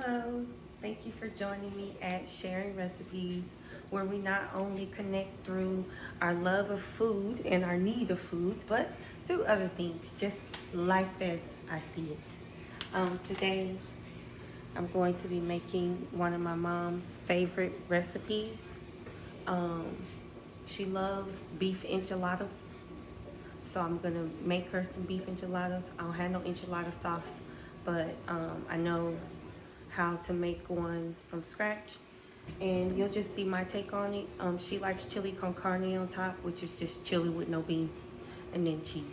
Hello, thank you for joining me at Sharing Recipes, where we not only connect through our love of food and our need of food, but through other things, just life as I see it. Today, I'm going to be making one of my mom's favorite recipes. Um, she loves beef enchiladas, so I'm gonna make her some beef enchiladas. I don't have no enchilada sauce, but I know how to make one from scratch, and you'll just see my take on it. She likes chili con carne on top, which is just chili with no beans and then cheese.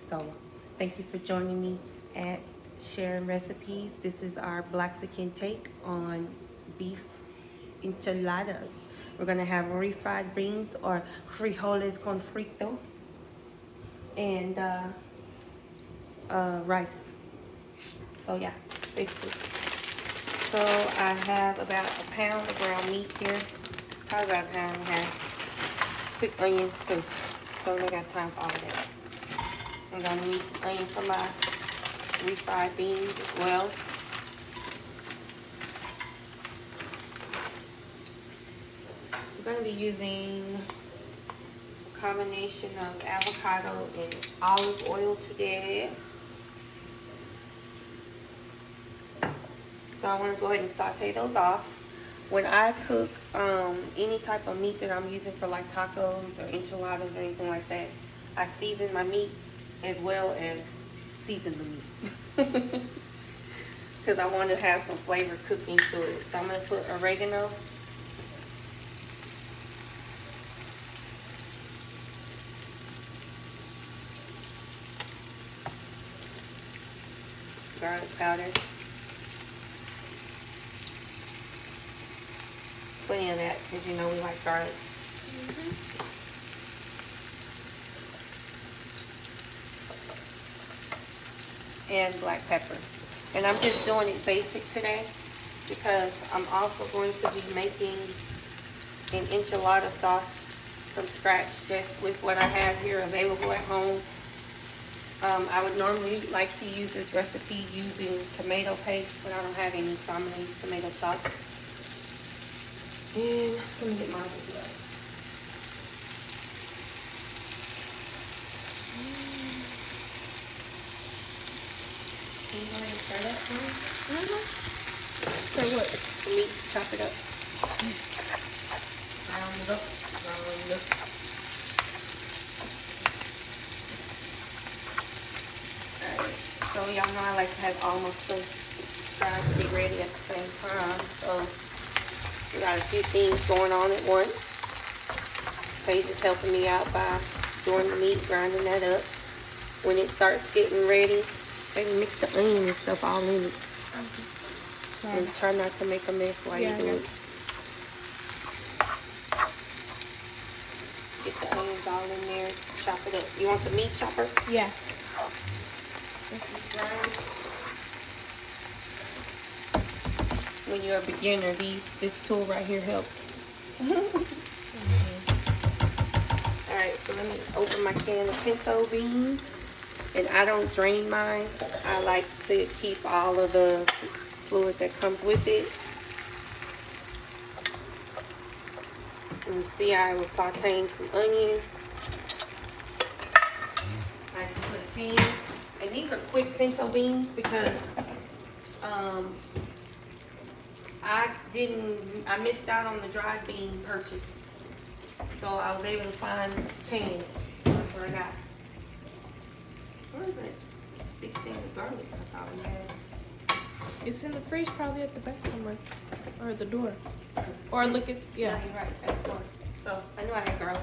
So thank you for joining me at Sharing Recipes. This is our Blaxican take on beef enchiladas. We're gonna have refried beans or frijoles con frito and rice. So yeah, basically. So I have about a pound of ground meat here, probably about a pound and a half. Quick onion, because I don't got time for all of that. I'm gonna need some onion for my refried beans as well. I'm gonna be using a combination of avocado and olive oil today. So I want to go ahead and saute those off. When I cook any type of meat that I'm using for like tacos or enchiladas or anything like that, I season my meat as well as season the meat. Because I want to have some flavor cooked into it. So I'm going to put oregano. Garlic powder. Plenty of that, because you know we like garlic. And black pepper. And I'm just doing it basic today because I'm also going to be making an enchilada sauce from scratch, just with what I have here available at home. I would normally like to use this recipe using tomato paste, but I don't have any, so I'm going to use tomato sauce. And let me get my other blood. Can you go ahead and stir that for me? So what? The meat, chop it up. Round it up. Round it up. Alright, so y'all know I like to have all my stuff trying to be ready at the same time. So we got a few things going on at once. Paige is helping me out by doing the meat, grinding that up. When it starts getting ready, maybe mix the onion and stuff all in it. And try not to make a mess while you do it. Get the onions all in there, chop it up. You want the meat chopper? Yeah. This is grind. When you're a beginner, this tool right here helps. Alright, so let me open my can of pinto beans. And I don't drain mine. I like to keep all of the fluid that comes with it. And see, I was sauteing some onion. I just put a can. And these are quick pinto beans because I missed out on the dried bean purchase. So I was able to find cans. That's what I got. Where is it? Big thing of garlic I thought we had. It's in the fridge, probably at the back somewhere. Or at the door. Or look at, yeah. You're right, at the door. So I knew I had garlic.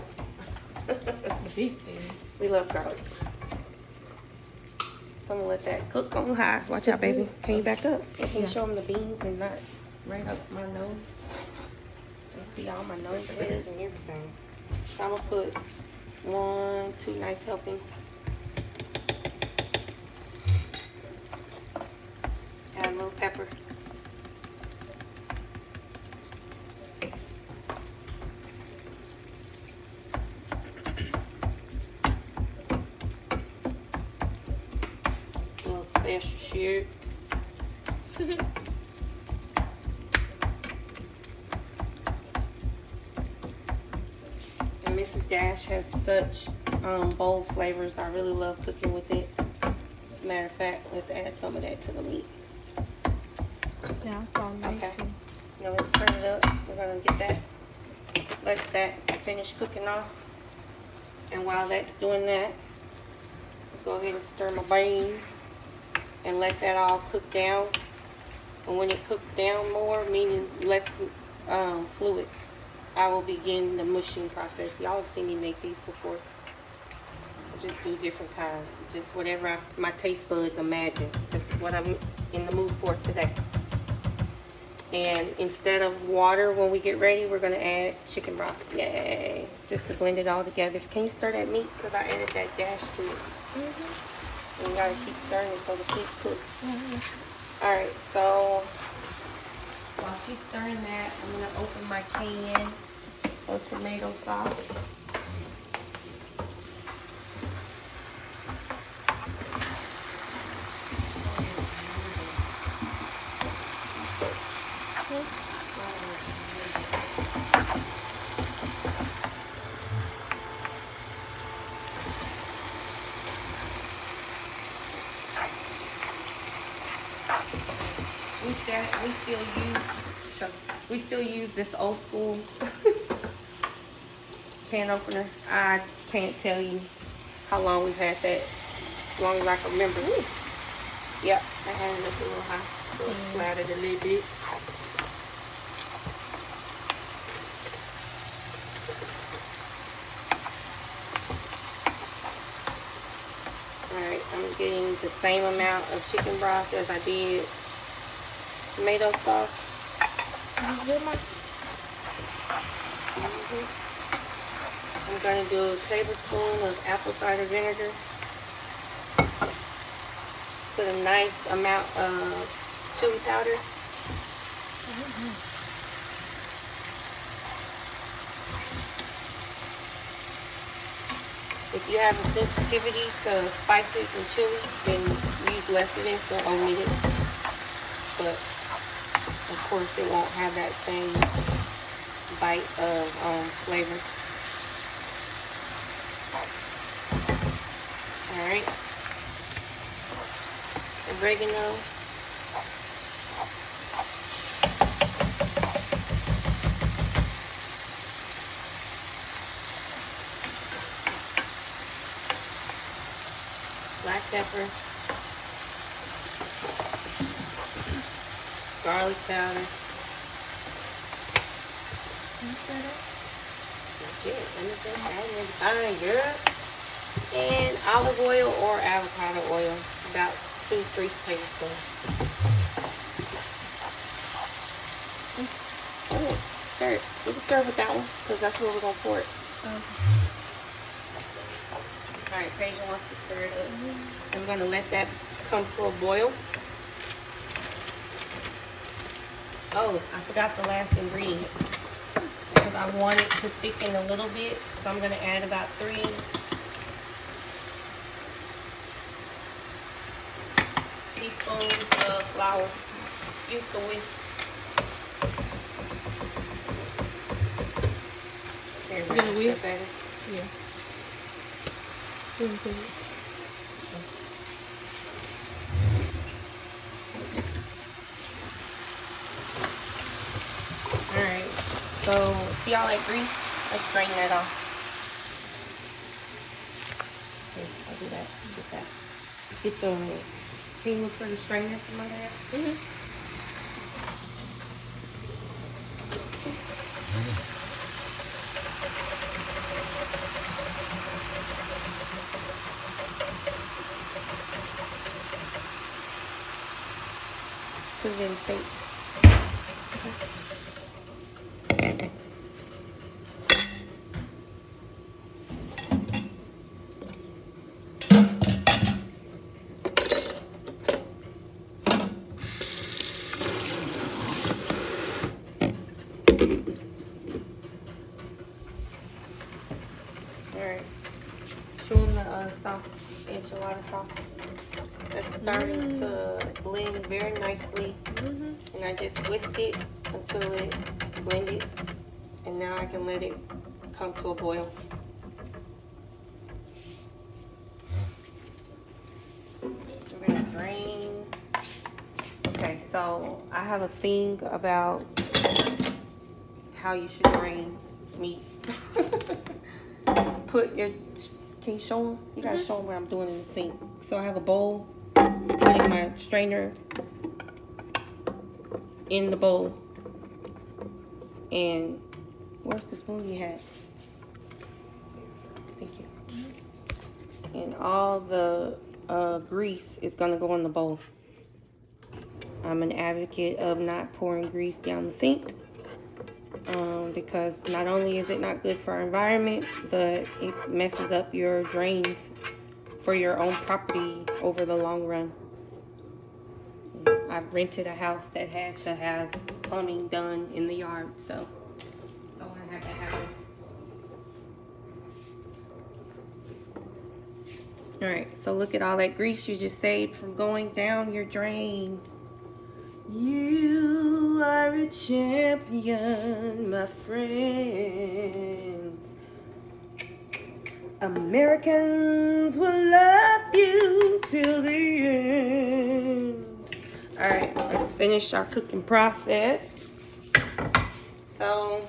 The big thing. We love garlic. So I'm gonna let that cook on high. Watch out, baby. Can you back up? Can you show them the beans and not right up my nose? They see all my nose hairs and everything. So I'm gonna put 2 nice helpings. Add a little pepper. A little special shit. dash has such bold flavors. I really love cooking with it. Matter of fact, let's add some of that to the meat. Yeah, it's all nice. Okay. Now let's turn it up. We're gonna get that, let that finish cooking off. And while that's doing that, go ahead and stir my beans and let that all cook down. And when it cooks down more, meaning less fluid, I will begin the mushing process. Y'all have seen me make these before. I just do different kinds, just whatever my taste buds imagine. This is what I'm in the mood for today. And instead of water when we get ready, we're gonna add chicken broth. Yay! Just to blend it all together. Can you stir that meat? Because I added that dash to it. And you gotta keep stirring it so the meat cooks. Alright, so while she's stirring that, I'm gonna open my can of tomato sauce. We still use this old school can opener. I can't tell you how long we've had that. As long as I can remember. Ooh. Yep, I had it up a little high, so it splattered a little bit. Alright, I'm getting the same amount of chicken broth as I did tomato sauce. I'm going to do a tablespoon of apple cider vinegar. Put a nice amount of chili powder. If you have a sensitivity to spices and chilies, then use less of this or omit it. But of course, it won't have that same bite of flavor. Alright. Oregano. Black pepper. Garlic powder. Fine, girl. And olive oil or avocado oil, about 2-3 tablespoons. Oh, stir it. You can stir with that one, because that's where we're going to pour it. Alright, Paige wants to stir it up. I'm going to let that come to a boil. Oh, I forgot the last ingredient. Because I want it to thicken a little bit, so I'm going to add about 3 teaspoons of flour. Use the whisk. Here, You're gonna whisk? better. Yeah. Alright, so see all that grease? Let's drain that off. Okay, I'll do that. Get that. Get the, can you look for the strainer for my dad? Put it in the sink. Alright, show them the sauce, enchilada sauce. That's starting to blend very nicely. And I just whisked it until it blended. And now I can let it come to a boil. drain. Okay, so I have a thing about how you should drain meat. Put your, can you show them? You gotta show them what I'm doing in the sink. So I have a bowl, putting my strainer in the bowl. And where's the spoon you had? Thank you. And all the grease is gonna go in the bowl. I'm an advocate of not pouring grease down the sink because not only is it not good for our environment, but it messes up your drains for your own property over the long run. I've rented a house that had to have plumbing done in the yard, so don't want to have that happen. All right, so look at all that grease you just saved from going down your drain. You are a champion, my friend. Americans will love you till the end. All right, let's finish our cooking process. So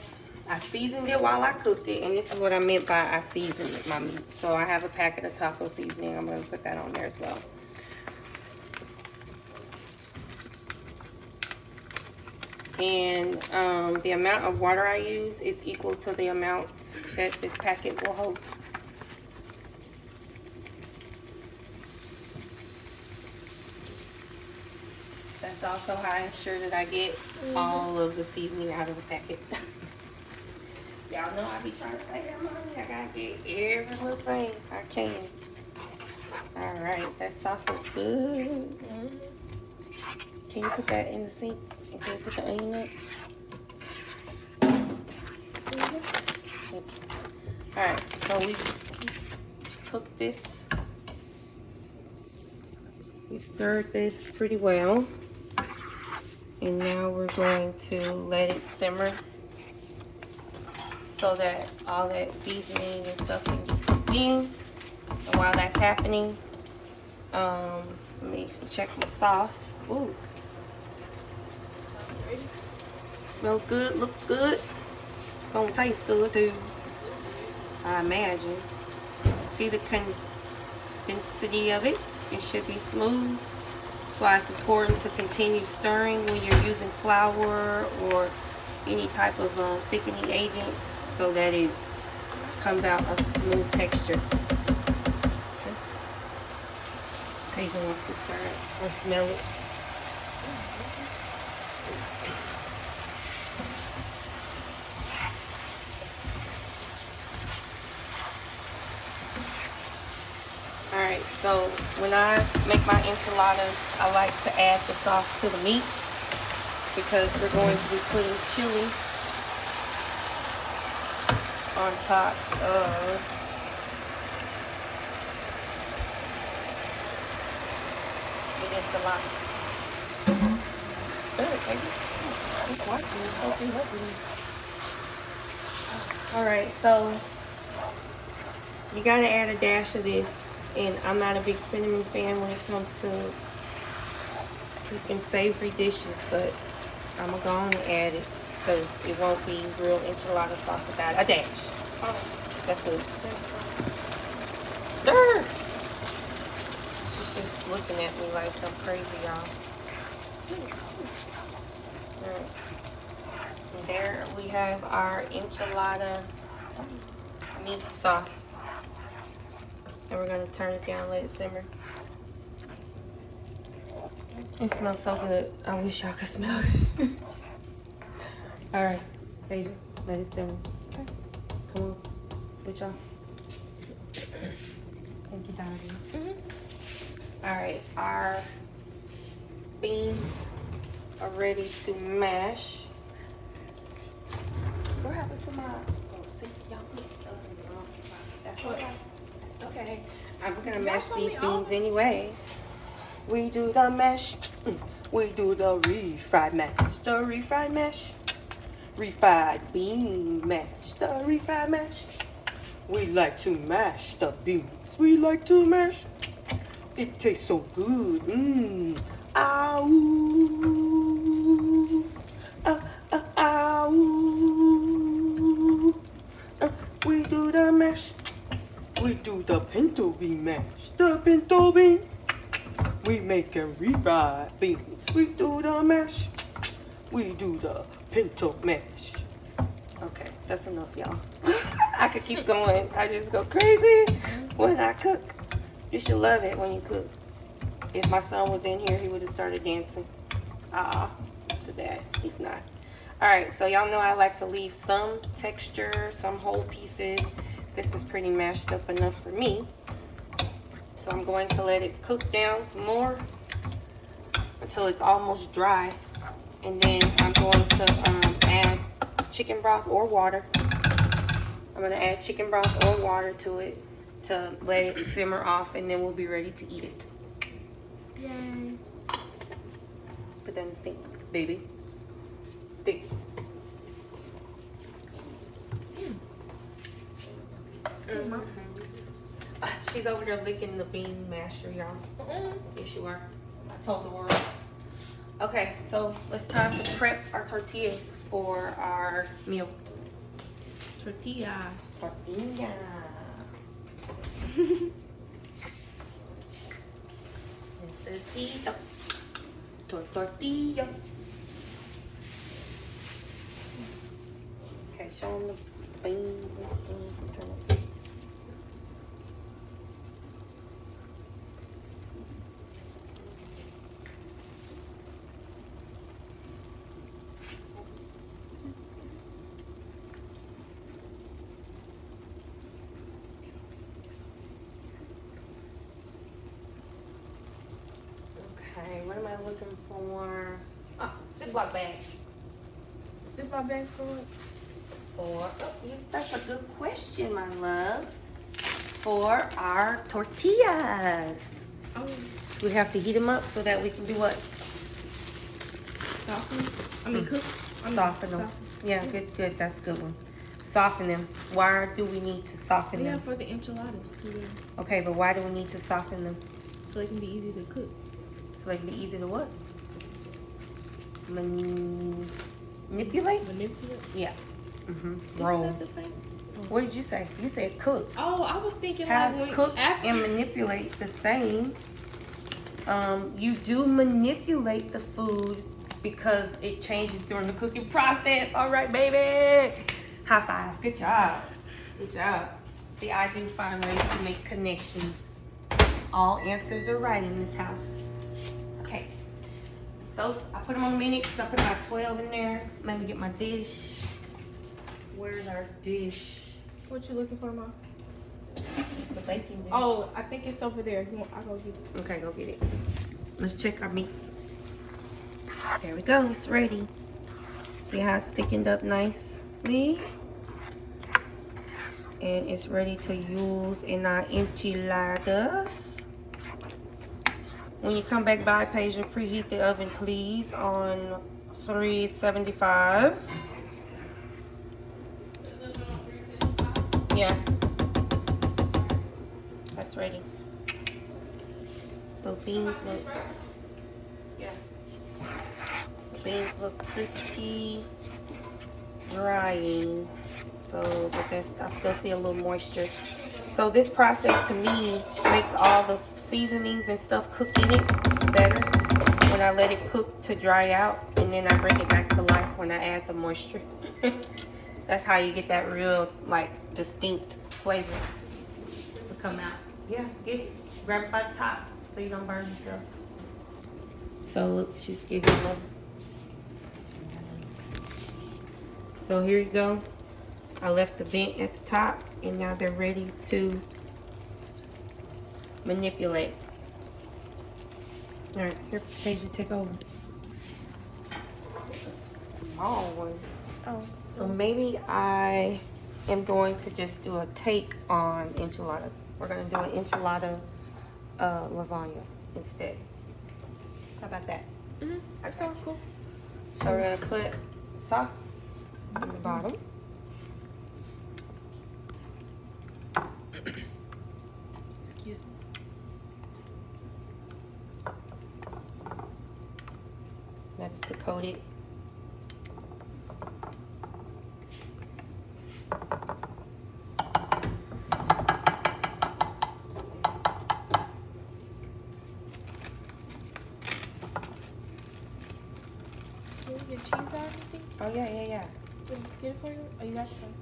I seasoned it while I cooked it, and this is what I meant by I seasoned my meat. So I have a packet of taco seasoning. I'm going to put that on there as well. And the amount of water I use is equal to the amount that this packet will hold. That's also how I ensure that I get all of the seasoning out of the packet. Y'all know I be trying to say that, mommy. I gotta get every little thing I can. All right, that sauce looks good. Can you put that in the sink? And can you put the onion up? All right, so we cooked this. We've stirred this pretty well. And now we're going to let it simmer so that all that seasoning and stuff can be cooked in. And while that's happening, let me check my sauce. Ooh. Smells good, looks good. It's gonna taste good too, I imagine. See the condensity of it? It should be smooth. That's why it's important to continue stirring when you're using flour or any type of thickening agent so that it comes out a smooth texture. Tasia wants to stir it or smell it. Alright, so when I make my enchiladas, I like to add the sauce to the meat because we're going to be putting chili on top of the enchilada. Good, baby. I'm just watching you open up with me. Alright, so you gotta add a dash of this. And I'm not a big cinnamon fan when it comes to cooking savory dishes, but I'm going to go on and add it because it won't be real enchilada sauce without a dash. Oh, that's good. Stir! She's just looking at me like I'm crazy, y'all. Alright. And there we have our enchilada meat sauce. And we're going to turn it down, let it simmer. It smells so good. I wish y'all could smell it. Alright, Asia, let it simmer. Okay. Come on, switch off. Thank you, darling. Alright, our beans are ready to mash. What happened to my... Oh, see, y'all mixed up. That's okay. Okay, I'm gonna mash these beans anyway. We do the mash. We do the refried mash. The refried mash. Refried bean mash. The refried mash. We like to mash the beans. We like to mash It tastes so good. Mmm. Ow. Ow. We do the mash. We do the pinto bean mash. The pinto bean. We make and refried beans. We do the mash. We do the pinto mash. Okay, that's enough, y'all. I could keep going. I just go crazy when I cook. You should love it when you cook. If my son was in here, he would have started dancing. Too bad. He's not. Alright, so y'all know I like to leave some texture, some whole pieces. This is pretty mashed up enough for me. So I'm going to let it cook down some more until it's almost dry. And then I'm going to add chicken broth or water. I'm going to add chicken broth or water to it to let it simmer off, and then we'll be ready to eat it. Yay. Put that in the sink, baby. Thick. She's over there licking the bean masher, y'all. Yes, you are. I told the world. Okay, so it's time to prep our tortillas for our meal. Tortilla. Tortilla. Necesito tortilla. Okay, show them the beans and stuff. Okay, what am I looking for? Oh, Ziploc bag. Ziploc bags for what? That's a good question, my love. For our tortillas. Oh, We have to heat them up so that we can do what? soften. I mean, cook. Soften them. Yeah, good. That's a good one. Soften them. Why do we need to soften Yeah, them? for the enchiladas. Yeah. Okay, but why do we need to soften them? So they can be easy to cook. So they can be easy to what? Manipulate? Manipulate. Yeah. Isn't Roll. that the same? What did you say? You said cook. Oh, I was thinking How's like cook after. and manipulate the same? You do manipulate the food because it changes during the cooking process. All right, baby. High five. Good job. Good job. See, I do find ways to make connections. All answers are right in this house. Okay. Those, I put them on a minute because I put about 12 in there. Let me get my dish. Where's our dish? What you looking for, Mom? The baking dish. Oh, I think it's over there. I'll go get it. Okay, go get it. Let's check our meat. There we go. It's ready. See how it's thickened up nicely? And it's ready to use in our enchiladas. When you come back by, Paige, preheat the oven, please, on 375. Yeah. That's ready. Those beans look, yeah. The beans look pretty drying. So, but that's, I still see a little moisture. So this process to me makes all the seasonings and stuff cook in it better when I let it cook to dry out, and then I bring it back to life when I add the moisture. That's how you get that real, like, distinct flavor to come out. Yeah, get it. Grab it by the top so you don't burn yourself. So look, she's getting them. So here you go. I left the vent at the top, and now they're ready to manipulate. All right, here, Paige, take over. Small one. Oh. So maybe I am going to just do a take on enchiladas. We're gonna do an enchilada lasagna instead. How about that? That sounds cool. So we're gonna put sauce in the bottom. Excuse me. coat it. Can we get cheese out or anything? Oh yeah. Get it for you? Oh, you got some.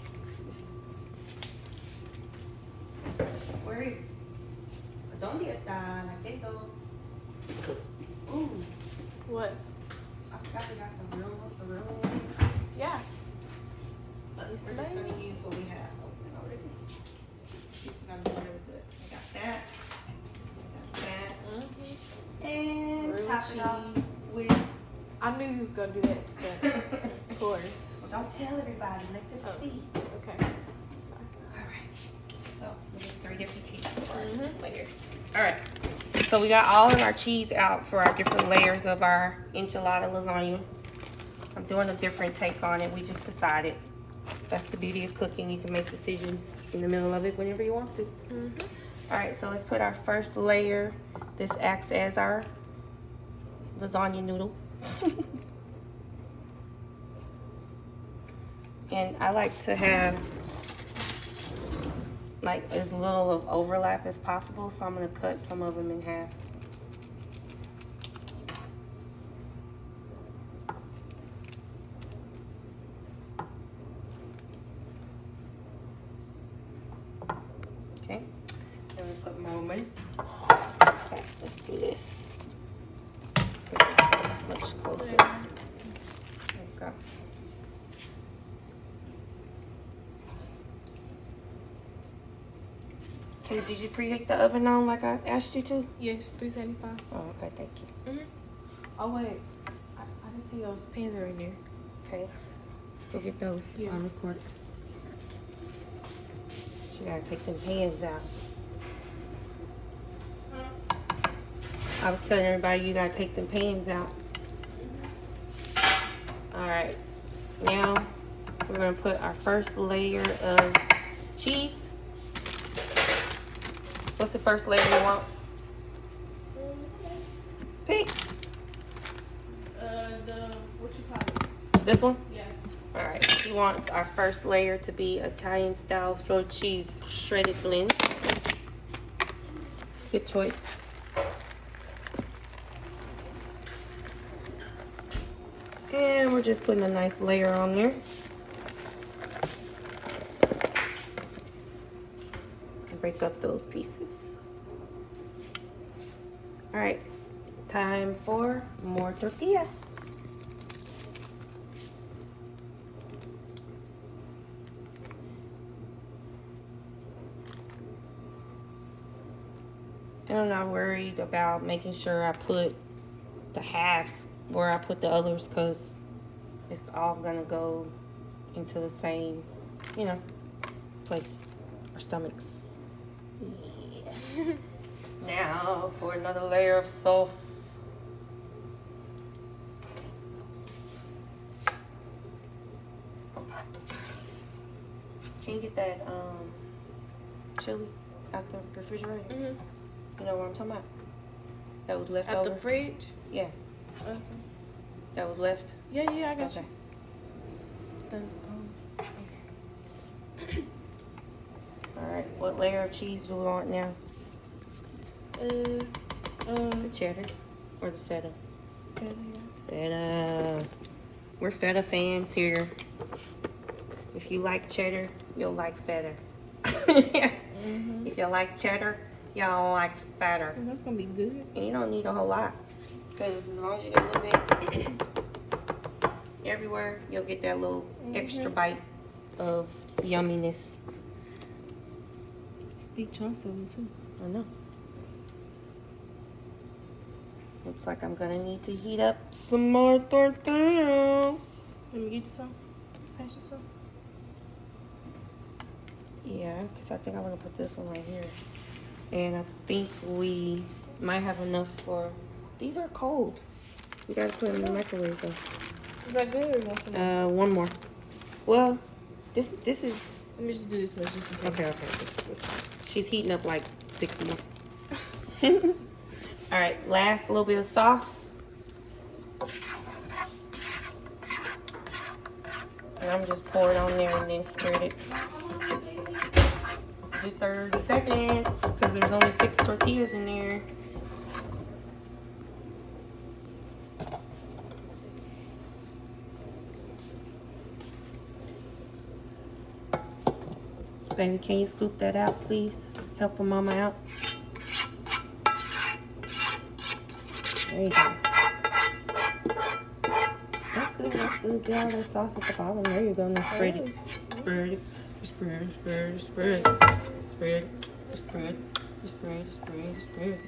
Where? ¿Dónde está la queso? Ooh, What? I forgot we got some real mozzarella. Yeah. But we're just Slay. gonna use what we have open already. This is gonna be really good. I got that. Got that. And Grilled top it off cheese. with. I knew you was gonna do that, but of course. Well, don't tell everybody. Let them see. Okay. All right. So we get 3 different cheese Mhm. layers. All right. So we got all of our cheese out for our different layers of our enchilada lasagna. I'm doing a different take on it. We just decided. That's the beauty of cooking. You can make decisions in the middle of it whenever you want to. All right. So let's put our first layer. This acts as our lasagna noodle. And I like to have like as little of overlap as possible, so I'm going to cut some of them in half. Okay, then we put Momma. Okay, let's do this. Put this much closer. There we go. Okay, did you preheat the oven on like I asked you to? Yes, 375. Oh, okay, thank you. Oh wait, I didn't see those pans are in there. Okay, go get those. Yeah. I'll record it. You gotta take them pans out. I was telling everybody you gotta take them pans out. All right, now we're gonna put our first layer of cheese. What's the first layer you want? Pick. What you call it? This one? Yeah. All right, she wants our first layer to be Italian style grilled cheese shredded blend. Good choice. And we're just putting a nice layer on there. Break up those pieces. All right, time for more tortilla. And I'm not worried about making sure I put the halves where I put the others, because it's all gonna go into the same, you know, place, our stomachs. Yeah. Now for another layer of sauce. Can you get that chili out the refrigerator? You know what I'm talking about? That was left At over? the fridge? Yeah, Okay. that was left. Yeah, I got Okay. you. All right, what layer of cheese do we want now? The cheddar or the feta? Feta. We're feta fans here. If you like cheddar, you'll like feta. If you like cheddar, y'all like feta. That's gonna be good. And you don't need a whole lot, because as long as you get a little bit everywhere, you'll get that little extra bite of yumminess. It's big chunks of them too. I know. Looks like I'm gonna need to heat up some more tortillas. Let me get you some. Pass you some. Yeah, because I think I'm gonna put this one right here. And I think we might have enough for, these are cold. We gotta put them in the microwave though. Is that good or you want some more? One more. Well, this is, Let me just do this much just in case. okay. This. She's heating up like 6 more. All right, last little bit of sauce. And I'm just pour it on there and then spread it. Do 30 seconds because there's only 6 tortillas in there. Baby, can you scoop that out, please? Help a mama out. There you go. That's good, that's good. Get all that sauce at the bottom. There you go. Now spread it. Spread it. Spread it, spread it, spread it. Spread it, spread it, spread it, spread it, spread it.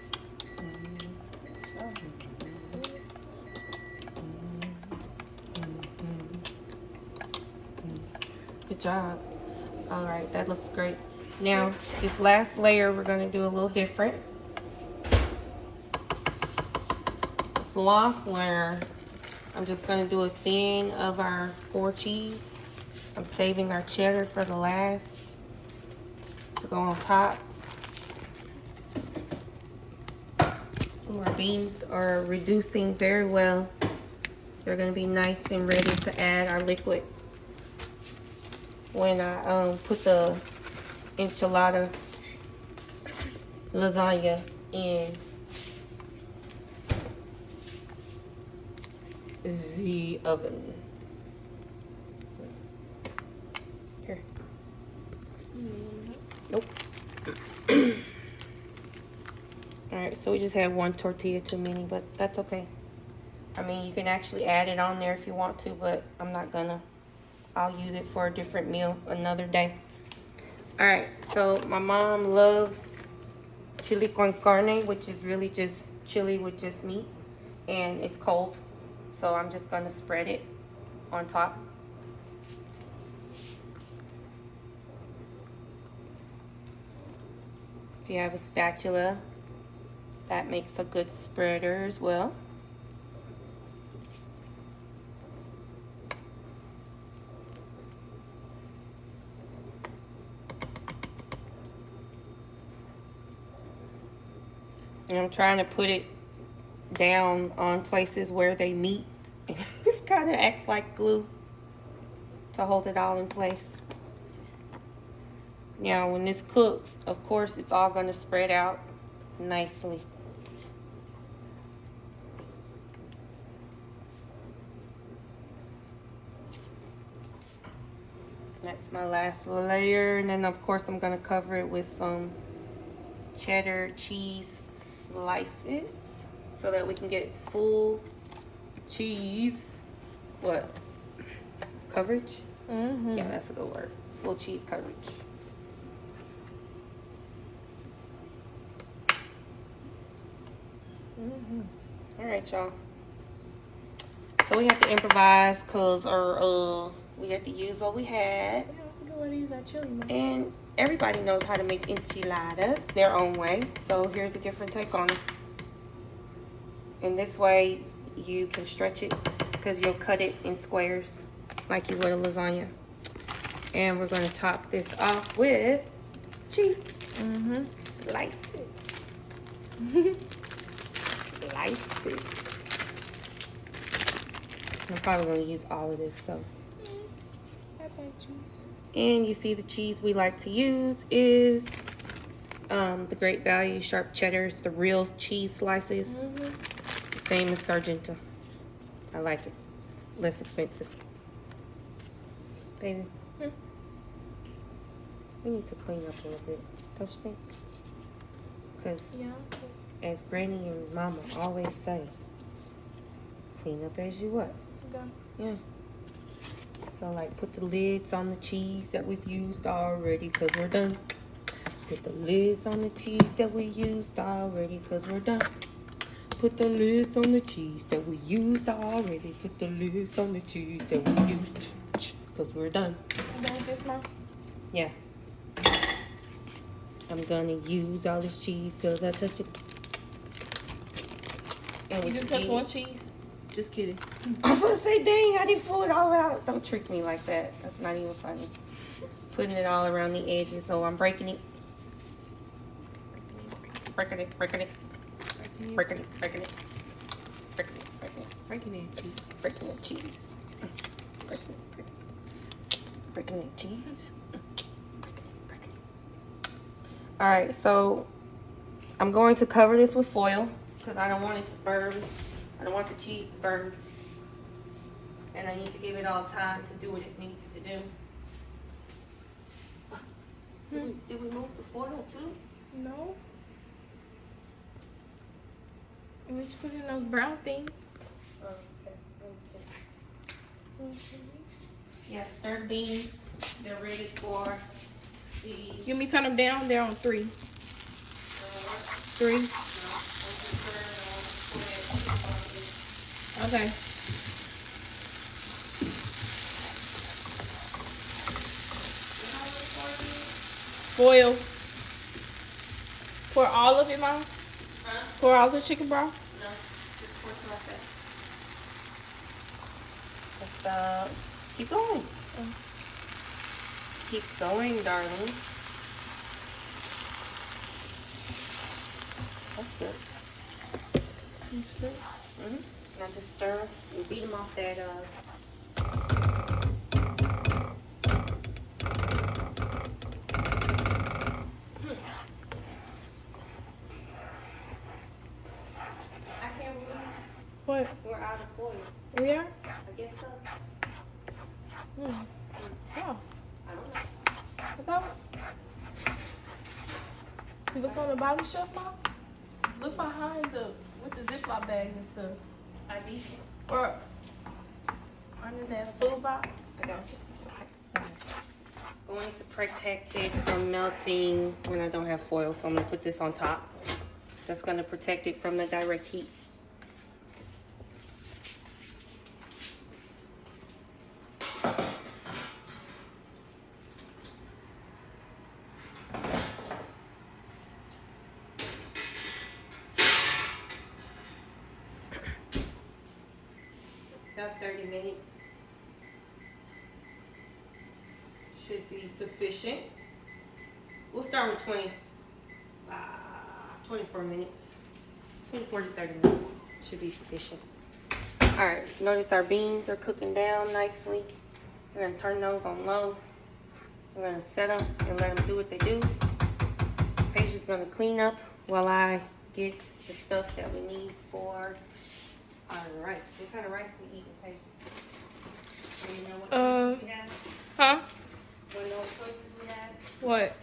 Good job. All right, that looks great. Now, this last layer we're going to do a little different. This last layer, I'm just going to do a thin of our 4 cheese. I'm saving our cheddar for the last to go on top. Ooh, our beans are reducing very well. They're going to be nice and ready to add our liquid when I put the enchilada lasagna in the oven. Here. Nope. Alright, so we just had 1 tortilla too many, but that's okay. I mean, you can actually add it on there if you want to, but I'm not gonna. I'll use it for a different meal another day. Alright, so my mom loves chili con carne, which is really just chili with just meat, and it's cold, so I'm just gonna spread it on top. If you have a spatula, that makes a good spreader as well. And I'm trying to put it down on places where they meet. It kind of acts like glue to hold it all in place. Now, when this cooks, of course, it's all going to spread out nicely. That's my last layer. And then, of course, I'm going to cover it with some cheddar cheese slices so that we can get full cheese coverage. Yeah, that's a good word. Full cheese coverage. All right, y'all, so we had to improvise because we had to use what we had. Yeah, that's a good way to use that chili, man. And everybody knows how to make enchiladas their own way. So here's a different take on it. And this way you can stretch it because you'll cut it in squares like you would a lasagna. And we're going to top this off with cheese. Slices. Slices. I'm probably going to use all of this, so. I like cheese. And you see the cheese we like to use is the Great Value sharp cheddar. It's the real cheese slices. It's the same as Sargento. I like it. It's less expensive. Baby, we need to clean up a little bit, don't you think? Because as Granny and Mama always say, clean up as you what? Okay. Yeah. So, like, put the lids on the cheese that we've used already because we're done. Put the lids on the cheese that we used already because we're done. Put the lids on the cheese that we used already. Put the lids on the cheese that we used because we're done. You done with this now? Yeah. I'm gonna use all this cheese because I touched it. And You didn't touch one cheese? Just kidding. I was gonna say, dang, I didn't pull it all out. Don't trick me like that. That's not even funny. Putting it all around the edges, so I'm breaking it. Breaking it. Breaking it. Breaking it. Breaking it. Breaking it. Breaking it. Breaking it cheese. Breaking the cheese. Breaking it. breaking that cheese. Breaking it. All right, so I'm going to cover this with foil because I don't want it to burn. I don't want the cheese to burn. And I need to give it all time to do what it needs to do. Did we move the foil too? No. And let's put in those brown things. Okay. Yeah, stir beans. They're ready for the. You me turn them down? They're on 3. 3. Okay. Foil. Pour all of it, Mom? Huh? Pour all the chicken broth? No, just pour some of that. Just keep going. Keep going, darling. That's good. You stir? Now just stir and beat them off that. I can't believe What? we're out of foil. We are? I guess so. Oh. I don't know. I thought. You look on the bottom shelf, Mom? Look behind with the Ziploc bags and stuff. I did. Or under that food box. I got this. Okay. Going to protect it from melting when I don't have foil, so I'm gonna put this on top. That's gonna protect it from the direct heat. About 30 minutes should be sufficient. We'll start with 24 minutes. 24 to 30 minutes should be sufficient. All right, notice our beans are cooking down nicely. We're gonna turn those on low. We're gonna set them and let them do what they do. Paige is gonna clean up while I get the stuff that we need for our rice. What kind of rice we eating, Paige? Do you know what choices we have? Huh? Do you know what choices we have? What?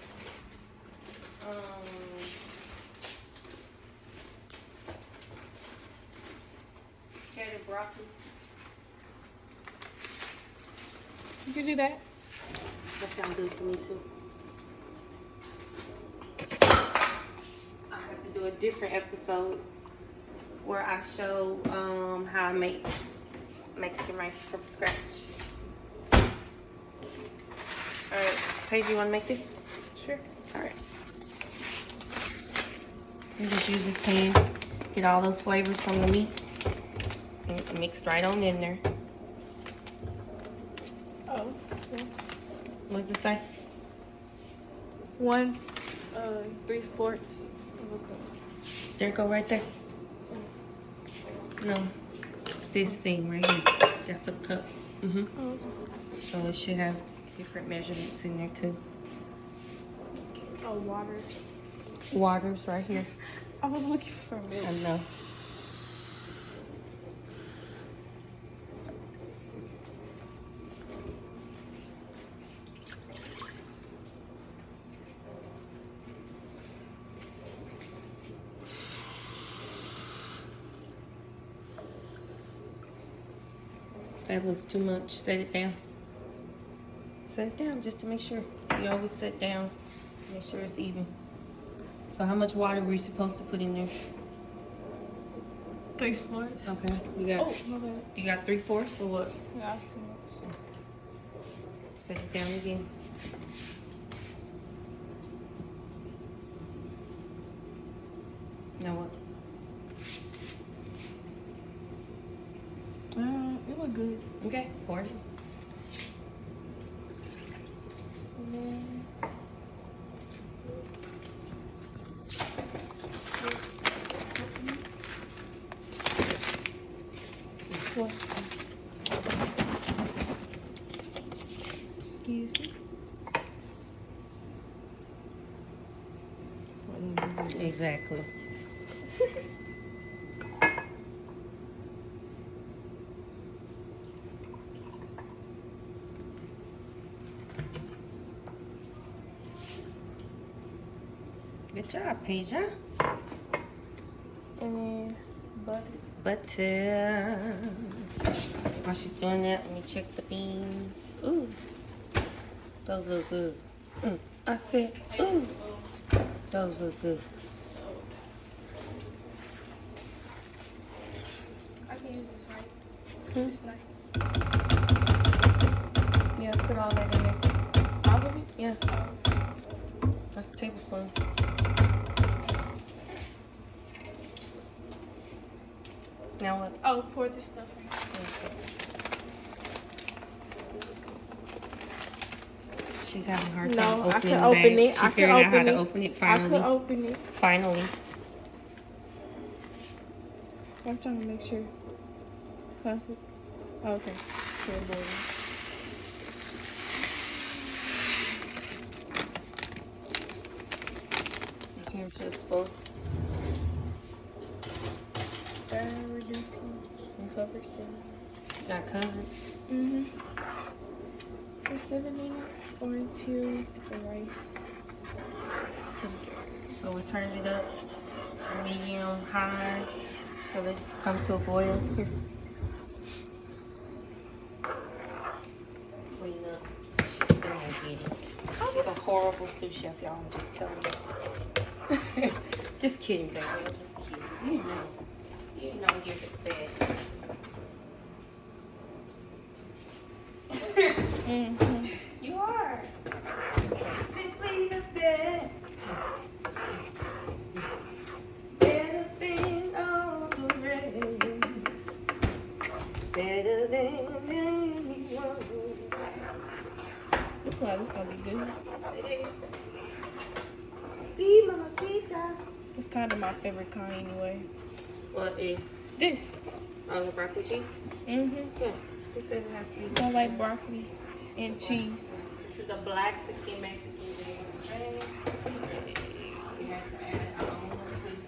Cheddar broccoli. You can do that. That sounds good to me too. I have to do a different episode where I show how I make Mexican rice from scratch. All right, Paige, you want to make this? Sure. All right. You just use this pan, get all those flavors from the meat, and mixed right on in there. Oh. Yeah. What does it say? 1 3/4 of a cup. There it go right there. No, this thing right here. That's a cup. Oh. So it should have different measurements in there too. Oh, water. Water's right here. I was looking for milk. I know. That looks too much. Set it down. Set it down just to make sure. You always set down. Make sure it's even. So how much water were you supposed to put in there? 3/4. Okay. You got Oh, my bad. you got 3/4 or what? Yeah, I've seen it. Set it down again. Now what? It look good. Okay, pour it. And then what? can use it. Exactly. Good job, Peja. And then butter. Butter. While she's doing that, let me check the beans. Ooh, those look good. I said, ooh, those look good. I can use this, right? Hmm? This knife. Yeah, put all that in there. All of it? Yeah, that's a tablespoon. Now what? Oh, pour this stuff in. She's having a hard No, time I opening can the open bag. it. She I can figured out how open to it. open it I finally. can open it. Finally. I'm trying to make sure. Pass it. Oh, okay. Good boy. Here's your spoon. Stir, reducing, and cover 7. Got covered. For 7 minutes or until the rice is tender. So we turned it up to medium high so they come to a boil. Here. Clean up. She's still not eating. She's a horrible sous chef, y'all. I'm just telling you. Just kidding, baby. I'm just kidding. You know you're the best. You are. Simply the best. Better than all the rest. Better than anyone. This one is gonna be good. It is. See, mamacita. It's kind of my favorite kind anyway. What is? This. Oh, the broccoli cheese? Yeah. It says it has to be. So I like broccoli and cheese. This is a black Mexican bread. We have to add our own little twist.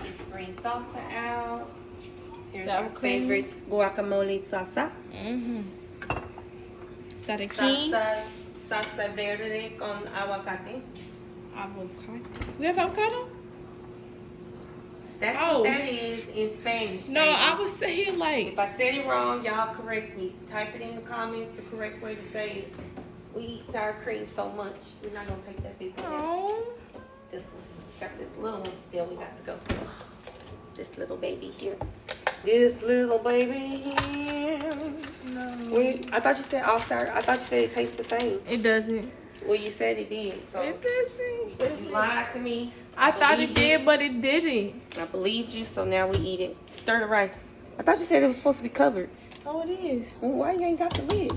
Get the green salsa out. Here's Sour our cream. favorite guacamole salsa. Is that a king? Salsa verde con aguacate. Avocado. We have avocado? That's Oh. what that is in Spanish. No, baby. I was saying like. If I said it wrong, y'all correct me. Type it in the comments the correct way to say it. We eat sour cream so much. We're not gonna take that big one. Oh. This one. Got this little one still. We got to go. This little baby here. This little baby here. No. I thought you said all sour. I thought you said it tastes the same. It doesn't. Well, you said it did. So It doesn't. you lied to me. I thought it believed you. did, but it didn't. I believed you, so now we eat it. Stir the rice. I thought you said it was supposed to be covered. Oh, it is. Well, why you ain't got the lid?